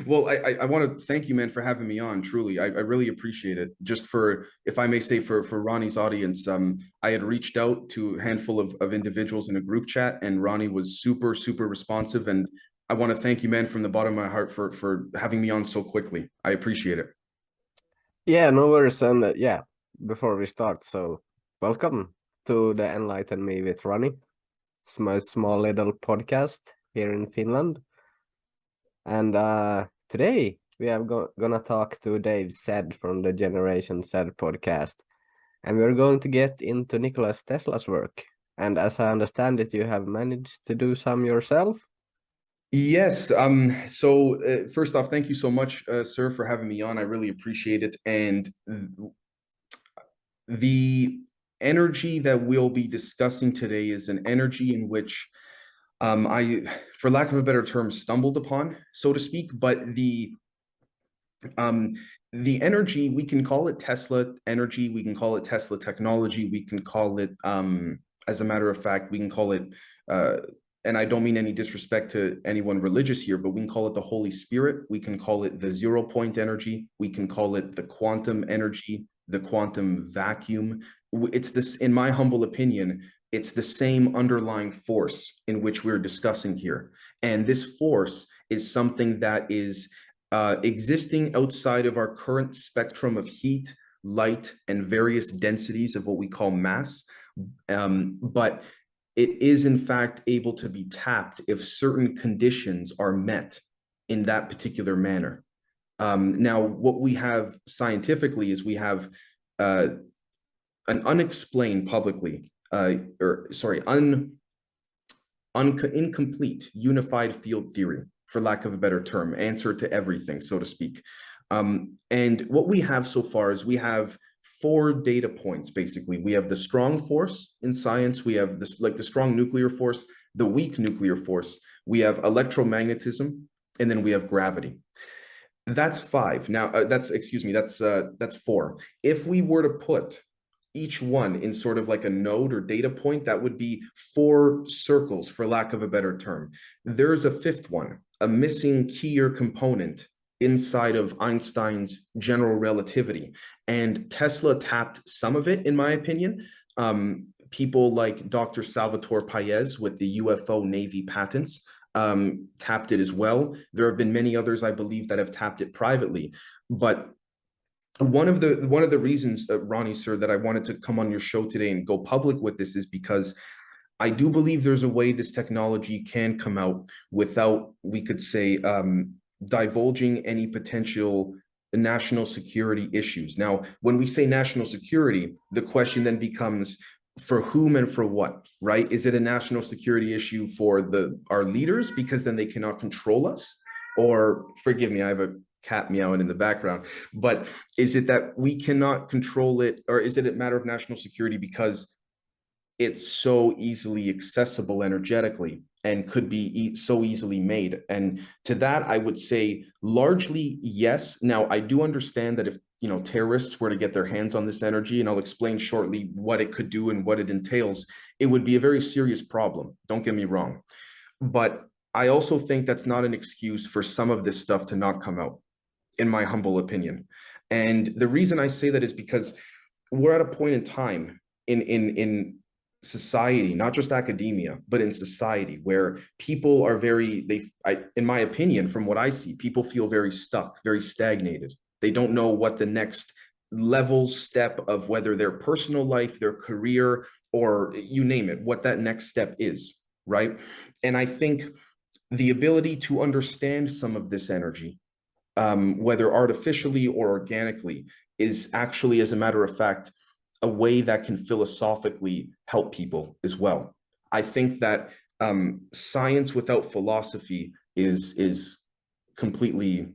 Well, I want to thank you, man, for having me on. Truly, I really appreciate it. Just for, if I may say, for Ronnie's audience, I had reached out to a handful of individuals in a group chat, and Ronnie was super, super responsive. And I want to thank you, man, from the bottom of my heart for having me on so quickly. I appreciate it. Yeah, no worries. And yeah, before we start, so welcome to the Enlighten Me with Ronny. It's my small little podcast here in Finland. And today we are gonna talk to Dave Zed from the Generation Z podcast. And we're going to get into Nikola Tesla's work. And as I understand it, you have managed to do some yourself. Yes. First off, thank you so much, sir, for having me on. I really appreciate it. And the energy that we'll be discussing today is an energy in which I, for lack of a better term, stumbled upon, so to speak. But um, the energy, we can call it Tesla energy, we can call it Tesla technology, we can call it, as a matter of fact, we can call it, and I don't mean any disrespect to anyone religious here, but we can call it the Holy Spirit. We can call it the 0 point energy. We can call it the quantum energy, the quantum vacuum. It's this, in my humble opinion, it's the same underlying force in which we're discussing here. And this force is something that is existing outside of our current spectrum of heat, light, and various densities of what we call mass. But it is in fact able to be tapped if certain conditions are met in that particular manner. Now, what we have scientifically is we have an unexplained publicly, incomplete unified field theory, for lack of a better term, answer to everything, so to speak. And what we have so far is we have four data points, basically. We have the strong force in science, we have this, like the strong nuclear force, the weak nuclear force, we have electromagnetism, and then we have gravity. That's five. Now, that's four. If we were to put each one in sort of like a node or data point, that would be four circles, for lack of a better term. There's a fifth one, a missing key or component inside of Einstein's general relativity. And Tesla tapped some of it, in my opinion. People like Dr. Salvatore Pais with the UFO Navy patents tapped it as well. There have been many others, I believe, that have tapped it privately. But one of the reasons, Ronnie, sir, that I wanted to come on your show today and go public with this is because I do believe there's a way this technology can come out without, we could say, divulging any potential national security issues. Now, when we say national security, the question then becomes for whom and for what, right? Is it a national security issue for our leaders because then they cannot control us? Or forgive me, I have a cat meowing in the background, but is it that we cannot control it, or is it a matter of national security because it's so easily accessible energetically and could be so easily made? And to that, I would say largely yes. Now, I do understand that if terrorists were to get their hands on this energy, and I'll explain shortly what it could do and what it entails, it would be a very serious problem. Don't get me wrong. But I also think that's not an excuse for some of this stuff to not come out, in my humble opinion. And the reason I say that is because we're at a point in time in society, not just academia, but in society, where people are in my opinion, from what I see, people feel very stuck, very stagnated. They don't know what the next level step of, whether their personal life, their career, or you name it, what that next step is, right? And I think the ability to understand some of this energy, whether artificially or organically, is actually, as a matter of fact, a way that can philosophically help people as well. I think that science without philosophy is completely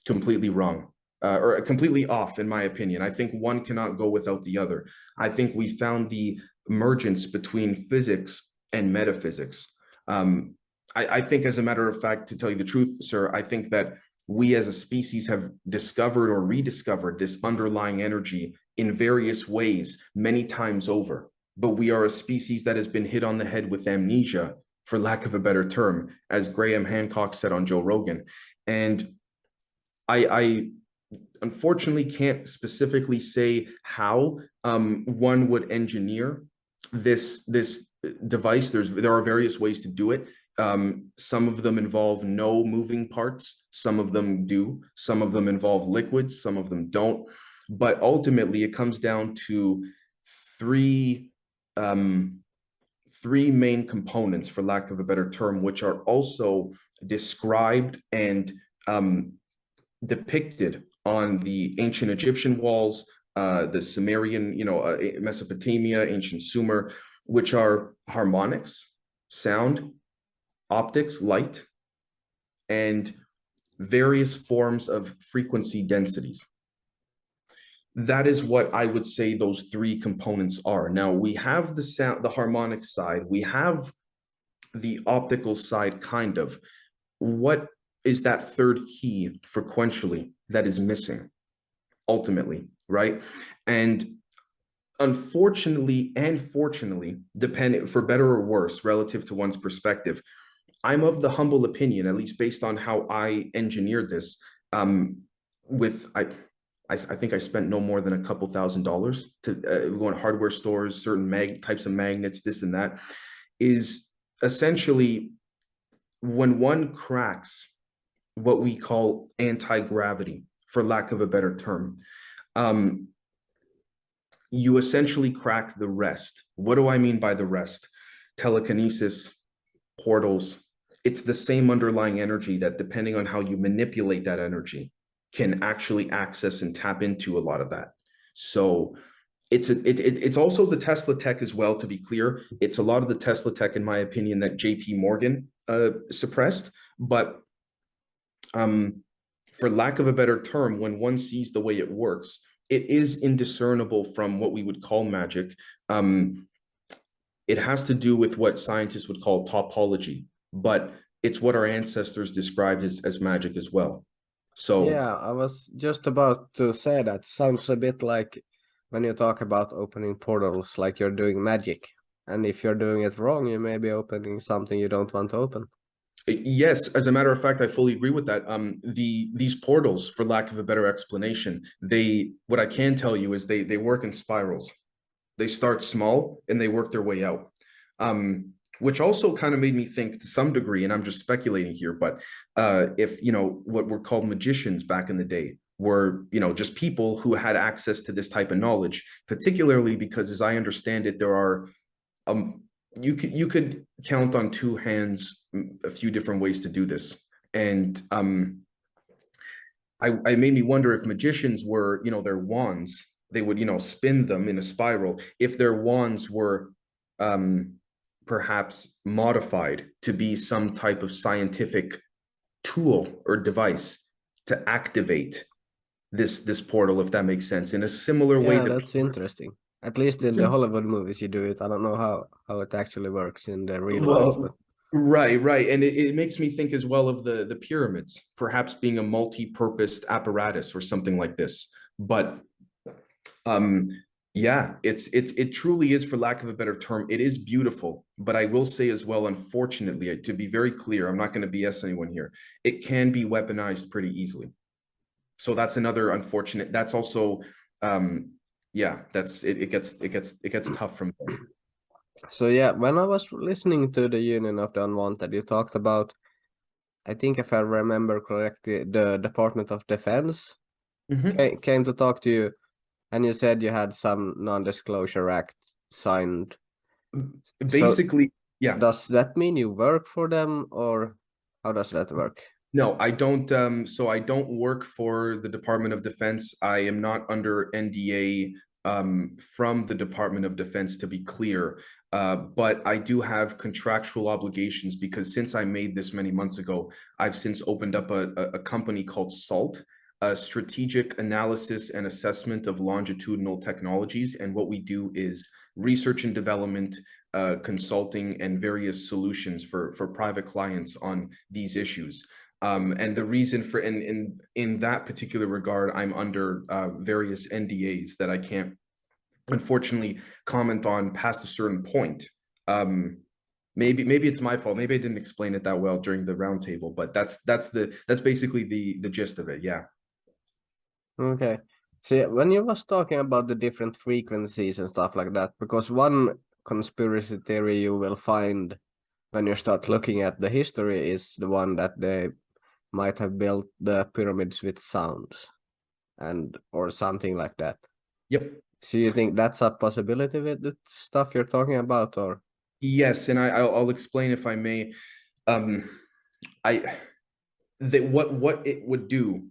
wrong, or completely off, in my opinion. I think one cannot go without the other. I think we found the emergence between physics and metaphysics. I think, as a matter of fact, to tell you the truth, sir, I think that we as a species have discovered or rediscovered this underlying energy in various ways many times over. But we are a species that has been hit on the head with amnesia for lack of a better term, as Graham Hancock said on Joe Rogan. And I unfortunately can't specifically say how one would engineer this device. There are various ways to do it. Some of them involve no moving parts, some of them do, some of them involve liquids, some of them don't. But ultimately, it comes down to three three main components, for lack of a better term, which are also described and depicted on the ancient Egyptian walls, the Sumerian, Mesopotamia, ancient Sumer, which are harmonics, sound, optics, light, and various forms of frequency densities. That is what I would say those three components are. Now we have the sound, the harmonic side, we have the optical side, kind of. What is that third key frequentially that is missing ultimately, right? And unfortunately and fortunately, depending, for better or worse, relative to one's perspective, I'm of the humble opinion, at least based on how I engineered this, with I think I spent no more than a couple $1,000s to go to hardware stores, certain types of magnets, this and that, is essentially when one cracks what we call anti-gravity, for lack of a better term, you essentially crack the rest. What do I mean by the rest? Telekinesis, portals. It's the same underlying energy that, depending on how you manipulate that energy, can actually access and tap into a lot of that. So it's also the Tesla tech as well, to be clear. It's a lot of the Tesla tech, in my opinion, that JP Morgan suppressed. But for lack of a better term, when one sees the way it works, it is indiscernible from what we would call magic. It has to do with what scientists would call topology, but it's what our ancestors described as magic as well. So yeah, I was just about to say that sounds a bit like when you talk about opening portals, like you're doing magic. And if you're doing it wrong, you may be opening something you don't want to open. yes, as a matter of fact, I fully agree with that. These portals, for lack of a better explanation, what I can tell you is they work in spirals. They start small and they work their way out. Which also kind of made me think to some degree, and I'm just speculating here, but if, what were called magicians back in the day were, just people who had access to this type of knowledge, particularly because, as I understand it, there are, you could count on two hands a few different ways to do this. And I made me wonder if magicians were, their wands, they would, spin them in a spiral. If their wands were perhaps modified to be some type of scientific tool or device to activate this portal, if that makes sense, in a similar way Yeah, that that's interesting. At least in the Hollywood movies you do it. I don't know how it actually works in the real life, but well, right, and it makes me think as well of the pyramids perhaps being a multi-purposed apparatus or something like this. But yeah, it truly is, for lack of a better term, it is beautiful. But I will say as well, unfortunately, to be very clear, I'm not going to BS anyone here, it can be weaponized pretty easily. So that's another unfortunate, that's also yeah, it gets tough from there. so yeah, when I was listening to the Union of the Unwanted, you talked about, I think if I remember correctly, the Department of Defense Mhm. came to talk to you, and you said you had some non-disclosure act signed. So Basically, yeah. does that mean you work for them, or how does that work? No, I don't. So I don't work for the Department of Defense. I am not under NDA from the Department of Defense, to be clear. But I do have contractual obligations because since I made this many months ago, I've since opened up a company called SALT, a Strategic Analysis and Assessment of Longitudinal Technologies. And what we do is research and development, consulting, and various solutions for private clients on these issues. And the reason for in that particular regard, I'm under various NDAs that I can't unfortunately comment on past a certain point. Maybe it's my fault. Maybe I didn't explain it that well during the roundtable, but that's basically the gist of it. Yeah. Okay. See, when you was talking about the different frequencies and stuff like that, because one conspiracy theory you will find when you start looking at the history is the one that they might have built the pyramids with sounds and or something like that. Yep. So you think that's a possibility with the stuff you're talking about, or? Yes, and I'll explain if I may. Um, I that what it would do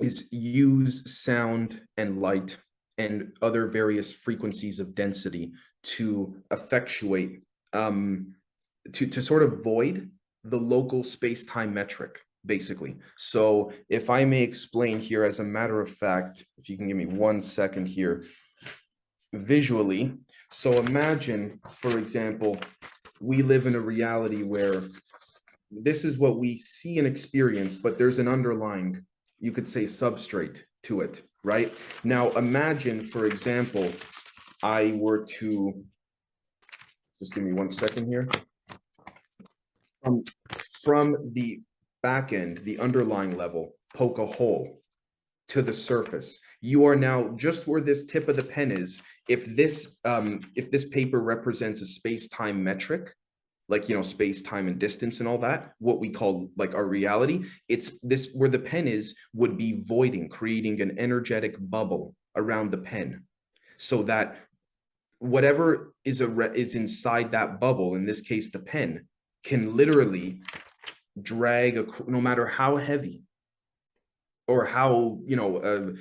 is use sound and light and other various frequencies of density to effectuate to sort of void the local space-time metric, basically. So if I may explain here, as a matter of fact, if you can give me 1 second here, visually. So imagine, for example, we live in a reality where this is what we see and experience, but there's an underlying, you could say, substrate to it, right? Now, imagine, for example, I were to, just give me 1 second here. From the back end, the underlying level, poke a hole to the surface. You are now just where this tip of the pen is. If this paper represents a space-time metric, like, you know, space, time, and distance and all that, what we call like our reality, it's this where the pen is would be voiding, creating an energetic bubble around the pen, so that whatever is inside that bubble, in this case the pen, can literally drag no matter how heavy or how, you know,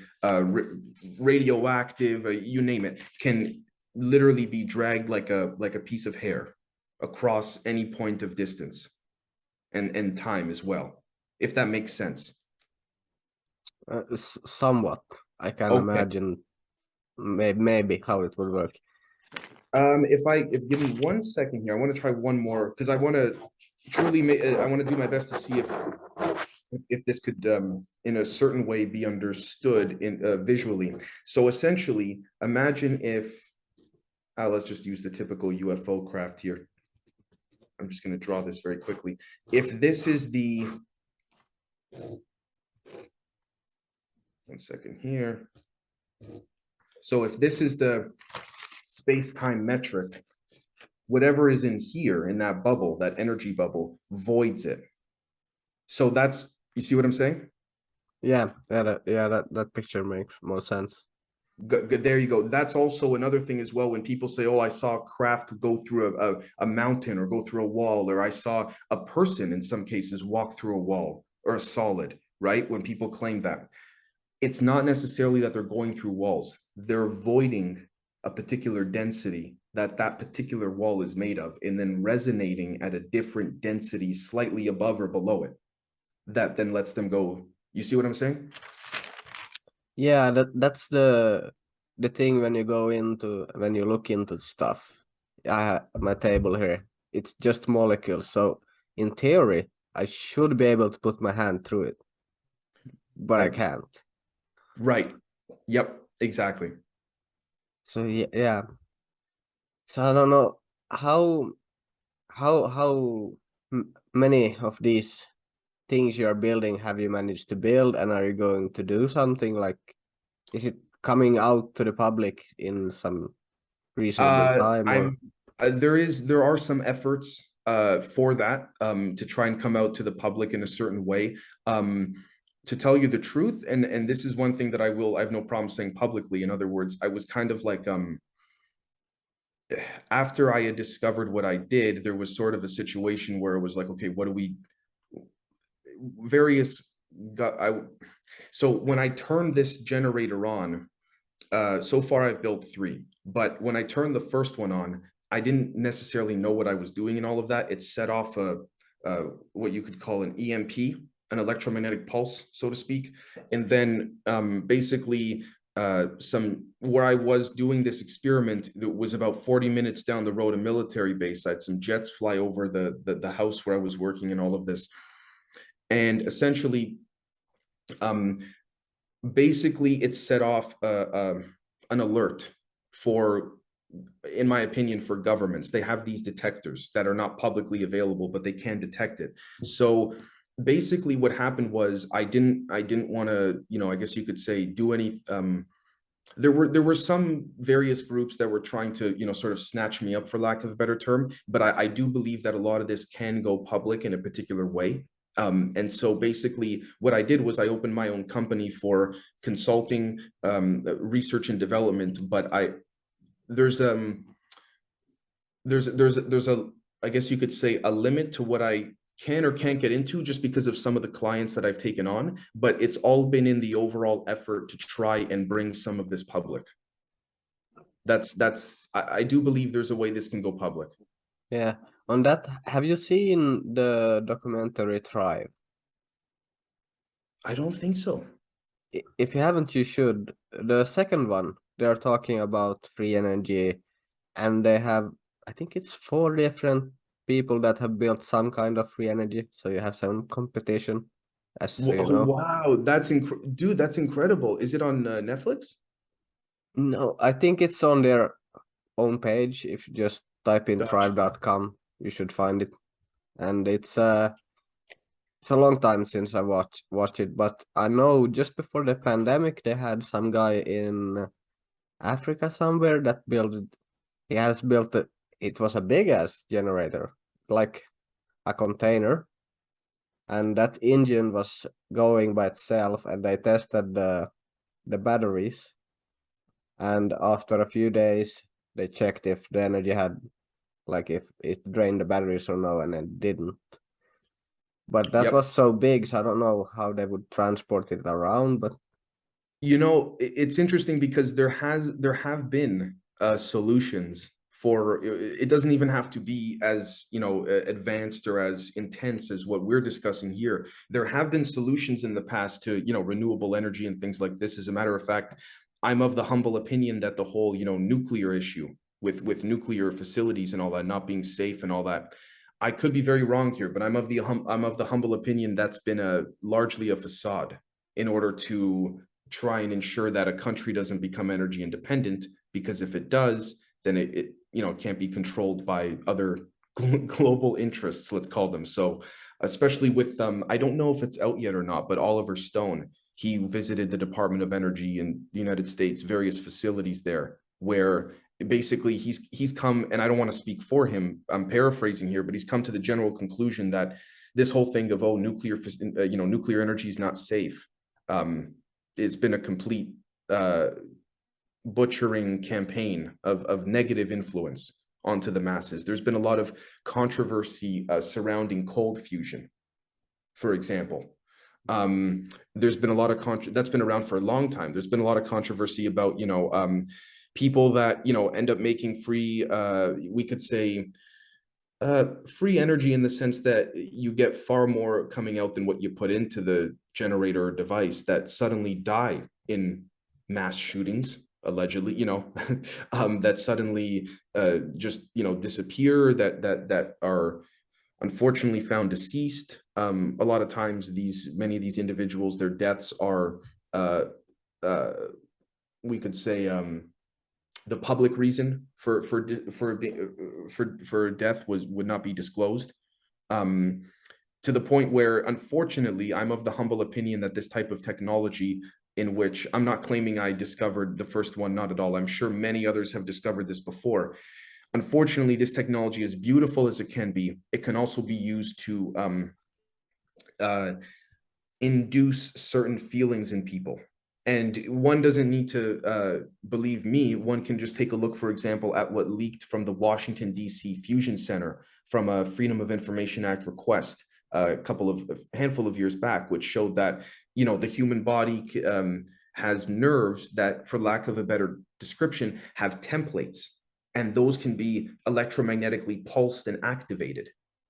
radioactive, you name it, can literally be dragged like a piece of hair across any point of distance and time as well, if that makes sense. Somewhat. I can Okay. imagine maybe how it would work. If give me 1 second here, I want to try one more because I want to truly I want to do my best to see if this could in a certain way be understood in visually. So essentially, imagine if let's just use the typical UFO craft here. I'm just going to draw this very quickly. If this is the 1 second here. So if this is the space-time metric, whatever is in here in that bubble, that energy bubble, voids it. So that's, you see what I'm saying? Yeah, that picture makes more sense. There you go. That's also another thing as well. When people say, oh, I saw a craft go through a mountain or go through a wall, or I saw a person in some cases walk through a wall or a solid, right? When people claim that, it's not necessarily that they're going through walls. They're voiding a particular density that particular wall is made of, and then resonating at a different density slightly above or below it. That then lets them go. You see what I'm saying? Yeah, that's the thing when you look into stuff. I have my table here. It's just molecules. So in theory, I should be able to put my hand through it, but I can't. Right. Yep. Exactly. So yeah. So I don't know how many of these things you are building have you managed to build, and are you going to do something like? Is it coming out to the public in some reasonable time, or? I'm there are some efforts for that to try and come out to the public in a certain way. To tell you the truth, and this is one thing that I have no problem saying publicly. In other words, I was kind of like after I had discovered what I did, there was sort of a situation where it was like, okay, what do we various got I so when I turned this generator on, so far I've built 3, but when I turned the first one on, I didn't necessarily know what I was doing and all of that. It set off what you could call an EMP, an electromagnetic pulse, so to speak. And then basically where I was doing this experiment, that was about 40 minutes down the road, a military base. I had some jets fly over the house where I was working and all of this. And essentially, basically it set off an alert for in my opinion, for governments. They have these detectors that are not publicly available, but they can detect it. So basically what happened was I didn't want to, I guess you could say, do any there were some various groups that were trying to, sort of snatch me up, for lack of a better term, but I do believe that a lot of this can go public in a particular way. And so basically what I did was I opened my own company for consulting, research and development, but there's there's a, I guess you could say, a limit to what I can or can't get into, just because of some of the clients that I've taken on, but it's all been in the overall effort to try and bring some of this public. I do believe there's a way this can go public. Yeah. On that, have you seen the documentary Thrive? I don't think so. If you haven't, you should. The second one, they are talking about free energy, and they have, I think it's 4 different people that have built some kind of free energy. So you have some competition, as so you Oh know. wow, dude, that's incredible. Is it on Netflix? No, I think it's on their own page. If you just type in Gotcha. thrive.com, you should find it. And it's a long time since I watched it, but I know just before the pandemic they had some guy in Africa somewhere that he has built it was a big ass generator, like a container, and that engine was going by itself, and they tested the batteries, and after a few days they checked if the energy had, like, if it drained the batteries or no, and it didn't. But that Yep. was so big, so I don't know how they would transport it around, but It's interesting because there have been solutions for it. Doesn't even have to be as, advanced or as intense as what we're discussing here. There have been solutions in the past to, renewable energy and things like this. As a matter of fact, I'm of the humble opinion that the whole, nuclear issue with nuclear facilities and all that not being safe and all that, I could be very wrong here, but I'm of the humble opinion that's been a largely a facade in order to try and ensure that a country doesn't become energy independent, because if it does, then it can't be controlled by other global interests, let's call them. So especially with I don't know if it's out yet or not, but Oliver Stone, he visited the Department of Energy in the United States, various facilities there, where basically he's come, and I don't want to speak for him, I'm paraphrasing here, but he's come to the general conclusion that this whole thing of, nuclear energy is not safe, it's been a complete butchering campaign of negative influence onto the masses. There's been a lot of controversy surrounding cold fusion, for example. There's been a lot of that's been around for a long time. There's been a lot of controversy about, people that, end up making free, we could say, free energy, in the sense that you get far more coming out than what you put into the generator or device, that suddenly die in mass shootings, allegedly, that suddenly just, disappear, that are unfortunately found deceased. A lot of times many of these individuals, their deaths are, uh, uh, we could say, the public reason for death would not be disclosed, to the point where, unfortunately, I'm of the humble opinion that this type of technology, in which I'm not claiming I discovered the first one, not at all, I'm sure many others have discovered this before. Unfortunately, this technology, as beautiful as it can be, it can also be used to uh, induce certain feelings in people. And one doesn't need to believe me. One can just take a look, for example, at what leaked from the Washington, D.C. Fusion Center from a Freedom of Information Act request a handful of years back, which showed that, the human body has nerves that, for lack of a better description, have templates, and those can be electromagnetically pulsed and activated.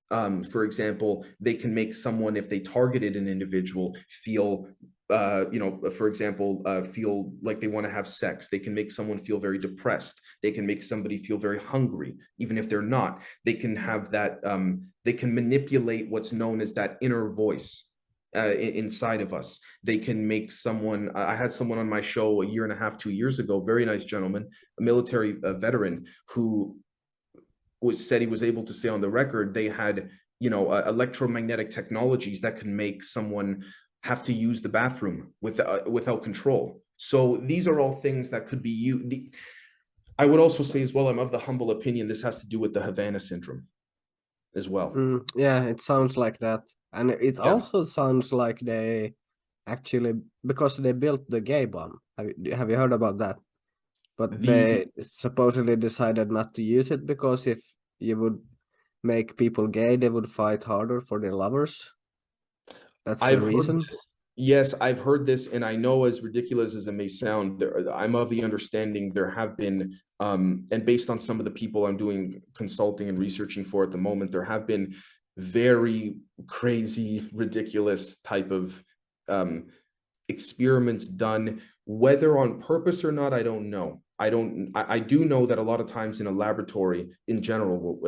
For example, they can make someone, if they targeted an individual, feel, for example, feel like they want to have sex. They can make someone feel very depressed. They can make somebody feel very hungry, even if they're not. They can have that, they can manipulate what's known as that inner voice. inside of us. They can make someone, I had someone on my show a year and a half, 2 years ago, very nice gentleman, a military veteran, who said he was able to say on the record they had, electromagnetic technologies that can make someone have to use the bathroom without control. So these are all things that could be used. I would also say as well, I'm of the humble opinion this has to do with the Havana syndrome as well. Yeah, it sounds like that. And it also sounds like they actually, because they built the gay bomb. Have you heard about that? But they supposedly decided not to use it because if you would make people gay, they would fight harder for their lovers. That's the reason. Yes, I've heard this, and I know, as ridiculous as it may sound, I'm of the understanding there have been, and based on some of the people I'm doing consulting and researching for at the moment, there have been very crazy, ridiculous type of experiments done, whether on purpose or not, I don't know. I do know that a lot of times in a laboratory in general,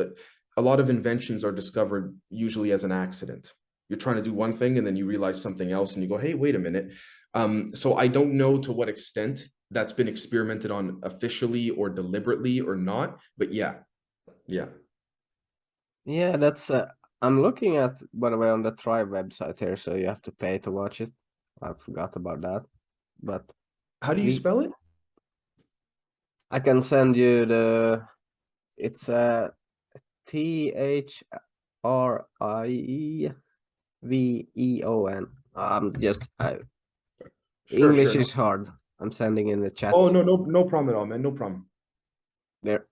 a lot of inventions are discovered usually as an accident. You're trying to do one thing and then you realize something else and you go, hey, wait a minute. So I don't know to what extent that's been experimented on officially or deliberately or not, but yeah. That's I'm looking at, by the way, on the Tribe website here, so you have to pay to watch it. I forgot about that. But how do you spell it? I can send you it's THRIEVEON. English is hard. I'm sending in the chat. Oh, no problem at all, man. No problem. There.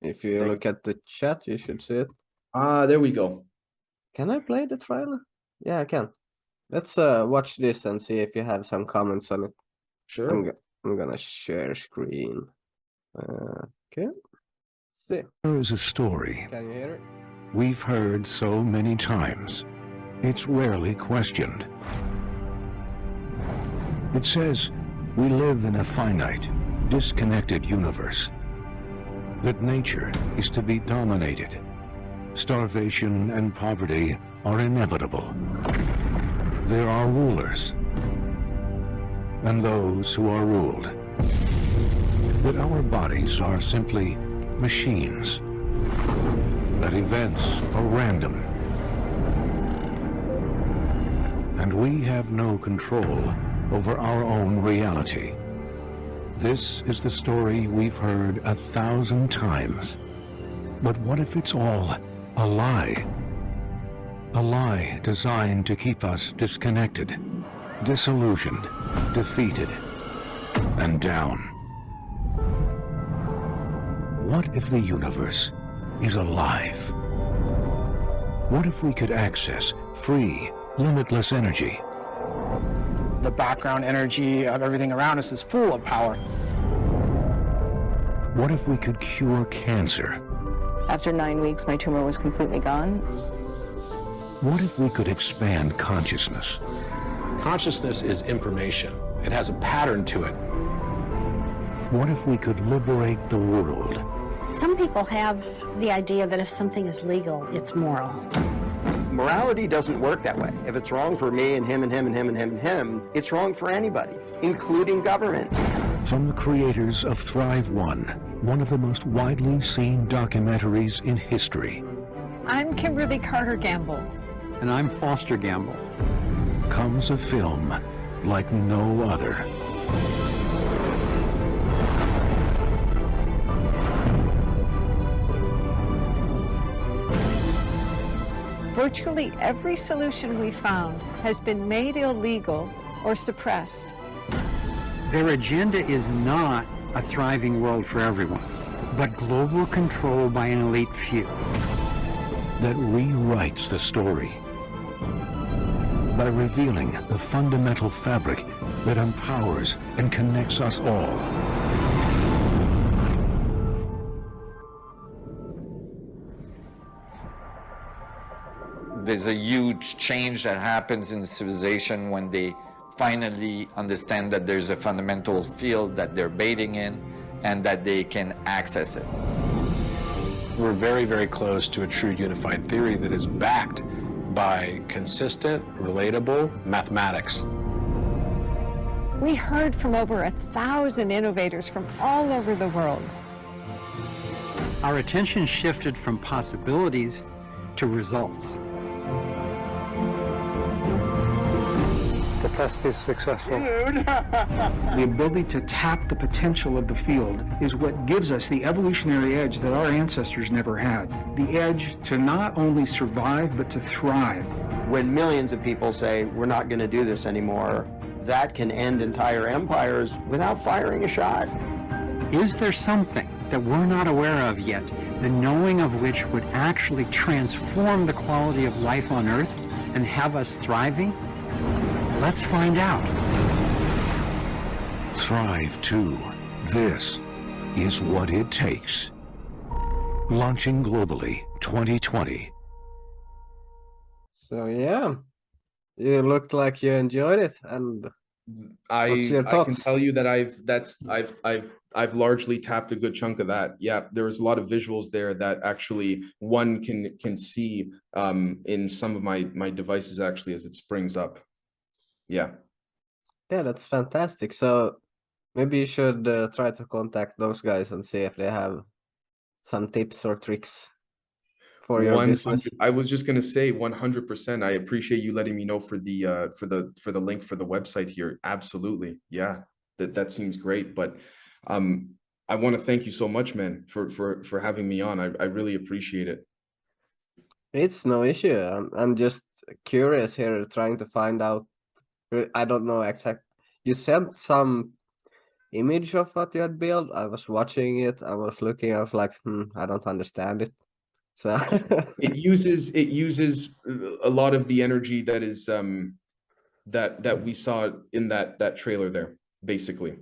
If you look at the chat, you should see it. There we go. Can I play the trailer? Yeah, I can. Let's watch this and see if you have some comments on it. Sure. I'm gonna share screen. Okay. See. There is a story. Can you hear it? We've heard so many times. It's rarely questioned. It says we live in a finite, disconnected universe. That nature is to be dominated. Starvation and poverty are inevitable. There are rulers and those who are ruled. That our bodies are simply machines. That events are random. And we have no control over our own reality. This is the story we've heard 1,000 times. But what if it's all a lie? A lie designed to keep us disconnected, disillusioned, defeated, and down. What if the universe is alive? What if we could access free, limitless energy? The background energy of everything around us is full of power. What if we could cure cancer? After 9 weeks, my tumor was completely gone. What if we could expand consciousness? Consciousness is information. It has a pattern to it. What if we could liberate the world? Some people have the idea that if something is legal, it's moral. Morality doesn't work that way. If it's wrong for me and him and him and him and him and him, it's wrong for anybody, including government. From the creators of Thrive One, one of the most widely seen documentaries in history. I'm Kimberly Carter Gamble. And I'm Foster Gamble. Comes a film like no other. Virtually every solution we found has been made illegal or suppressed. Their agenda is not a thriving world for everyone, but global control by an elite few. That rewrites the story by revealing the fundamental fabric that empowers and connects us all. There's a huge change that happens in civilization when they finally understand that there's a fundamental field that they're bathing in and that they can access it. We're very, very close to a true unified theory that is backed by consistent, relatable mathematics. We heard from over 1,000 innovators from all over the world. Our attention shifted from possibilities to results. The test is successful. The ability to tap the potential of the field is what gives us the evolutionary edge that our ancestors never had. The edge to not only survive, but to thrive. When millions of people say, we're not going to do this anymore, that can end entire empires without firing a shot. Is there something that we're not aware of yet, the knowing of which would actually transform the quality of life on Earth and have us thriving? Let's find out. Thrive 2. This is what it takes. Launching globally 2020. So yeah, you looked like you enjoyed it, and what's your I thoughts? can tell you that I've largely tapped a good chunk of that. Yeah, there's a lot of visuals there that actually one can see in some of my devices actually as it springs up. Yeah. Yeah, that's fantastic. So maybe you should try to contact those guys and see if they have some tips or tricks for your business. I was just gonna say 100%. I appreciate you letting me know for the link for the website here. Absolutely, yeah, that seems great. But I want to thank you so much, man, for having me on. I really appreciate it. It's no issue. I'm just curious here, trying to find out. I don't know exact. You sent some image of what you had built. I was watching it. I was looking. I was like, I don't understand it. So it uses a lot of the energy that is that we saw in that trailer there. Basically,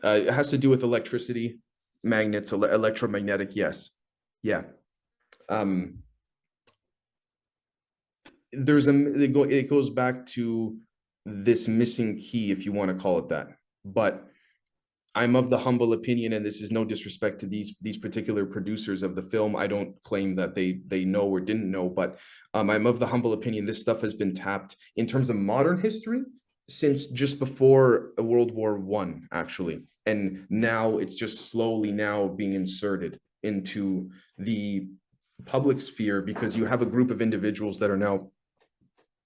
it has to do with electricity, magnets, electromagnetic. Yes, yeah. It goes back to this missing key, if you want to call it that. But I'm of the humble opinion, and this is no disrespect to these particular producers of the film. I don't claim that they know or didn't know, but I'm of the humble opinion this stuff has been tapped in terms of modern history since just before World War I, actually. And now it's just slowly now being inserted into the public sphere because you have a group of individuals that are now,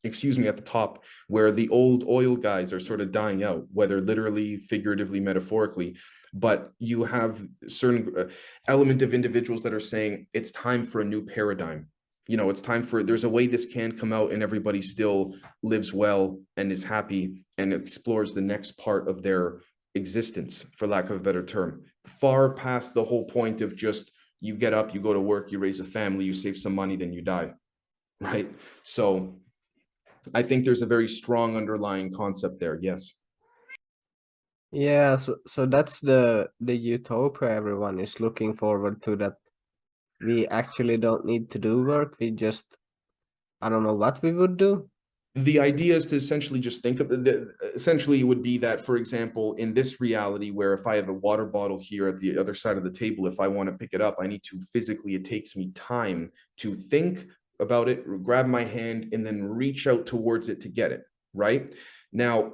excuse me, at the top, where the old oil guys are sort of dying out, whether literally, figuratively, metaphorically. But you have certain element of individuals that are saying it's time for a new paradigm. You know, it's time for, there's a way this can come out and everybody still lives well and is happy and explores the next part of their existence, for lack of a better term, far past the whole point of just you get up, you go to work, you raise a family, you save some money, then you die, right? So I think there's a very strong underlying concept there. Yes. yeah, so that's the utopia everyone is looking forward to, that we actually don't need to do work. We just, I don't know what we would do. The idea is to essentially just think of essentially would be that, for example, in this reality where if I have a water bottle here at the other side of the table, if I want to pick it up, I need to physically, it takes me time to think about it, grab my hand, and then reach out towards it to get it, right? Now,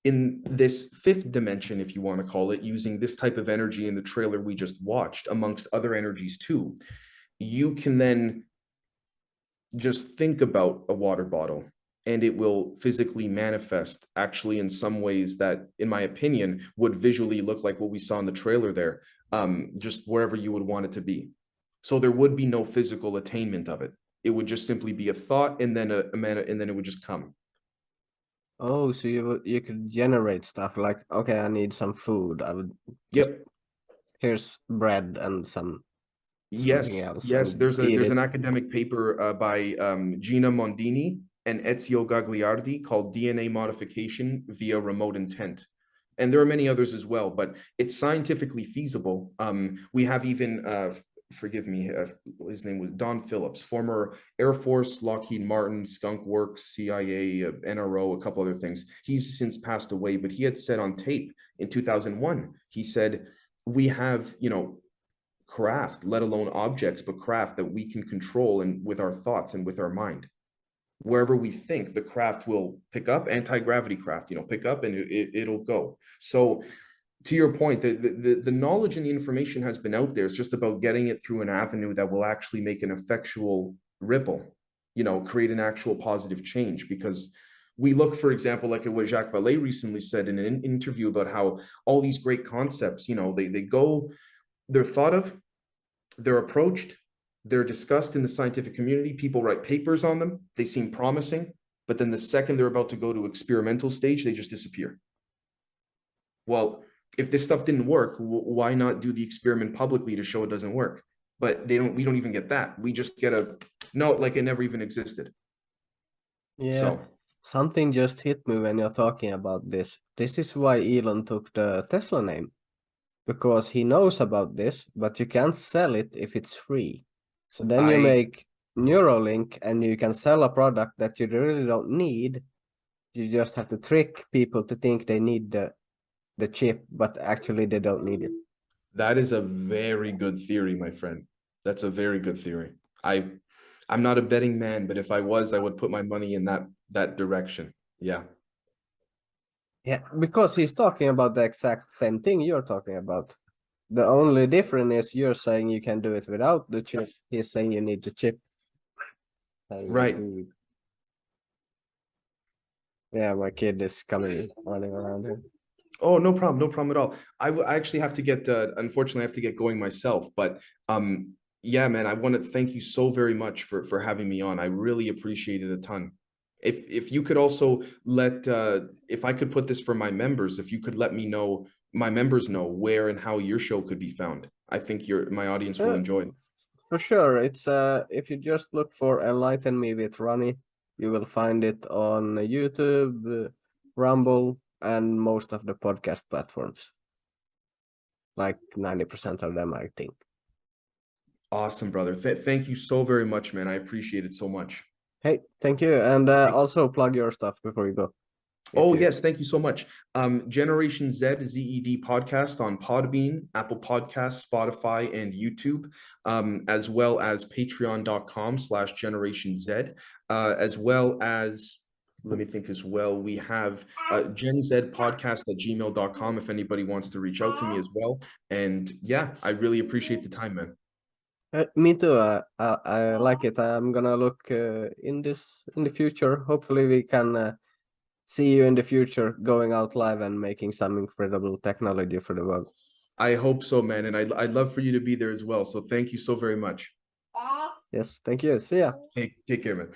in this fifth dimension, if you want to call it, using this type of energy in the trailer we just watched, amongst other energies too, you can then just think about a water bottle and it will physically manifest actually in some ways that, in my opinion, would visually look like what we saw in the trailer there, just wherever you would want it to be. So there would be no physical attainment of it. It would just simply be a thought, and then and then it would just come. Oh, so you could generate stuff like, okay, I need some food. I would just, Yep. Here's bread and something Yes, else. yes. and There's eat it. an academic paper by Gina Mondini and Ezio Gagliardi called DNA Modification via Remote Intent. And there are many others as well, but it's scientifically feasible. We have even forgive me, his name was Don Phillips, former Air Force, Lockheed Martin, Skunk Works, CIA, NRO, a couple other things. He's since passed away, but he had said on tape in 2001, he said, we have, you know, craft, let alone objects, but craft that we can control and with our thoughts and with our mind. Wherever we think, the craft will pick up, anti-gravity craft, pick up and it'll go. So to your point, the knowledge and the information has been out there. It's just about getting it through an avenue that will actually make an effectual ripple, create an actual positive change. Because we look, for example, like what Jacques Vallée recently said in an interview about how all these great concepts, they're thought of, they're approached, they're discussed in the scientific community, people write papers on them, they seem promising, but then the second they're about to go to experimental stage, they just disappear. Well, if this stuff didn't work, why not do the experiment publicly to show it doesn't work? But we don't even get that. We just get no, like it never even existed. Yeah. So something just hit me when you're talking about this. This is why Elon took the Tesla name, because he knows about this, but you can't sell it if it's free. So then you make Neuralink and you can sell a product that you really don't need. You just have to trick people to think they need the chip, but actually they don't need it. That is a very good theory, my friend. That's a very good theory. I'm not a betting man, but if I was, I would put my money in that direction. Yeah. Yeah, because he's talking about the exact same thing you're talking about. The only difference is you're saying you can do it without the chip. He's saying you need the chip. Right. Yeah, my kid is coming running around here. Oh, no problem at all. I actually have to get, unfortunately, I have to get going myself. But yeah, man, I want to thank you so very much for having me on. I really appreciate it a ton. If you could also if I could put this for my members, if you could let my members know where and how your show could be found, I think my audience will enjoy it. For sure. It's if you just look for Enlighten Me with Ronny, you will find it on YouTube, Rumble, and most of the podcast platforms. Like 90% of them, I think. Awesome, brother. Thank you so very much, man. I appreciate it so much. Hey, thank you. And also plug your stuff before you go. Oh, yes. Thank you so much. Generation Z, ZED podcast on Podbean, Apple Podcasts, Spotify, and YouTube, as well as patreon.com/Generation Z, as well as, let me think as well, we have genzpodcast@gmail.com if anybody wants to reach out to me as well. And yeah, I really appreciate the time, man. Me too. I like it. I'm gonna look in the future. Hopefully we can see you in the future going out live and making some incredible technology for the world. I hope so, man. And I'd love for you to be there as well. So thank you so very much. Yes, thank you. See ya. Take care, man.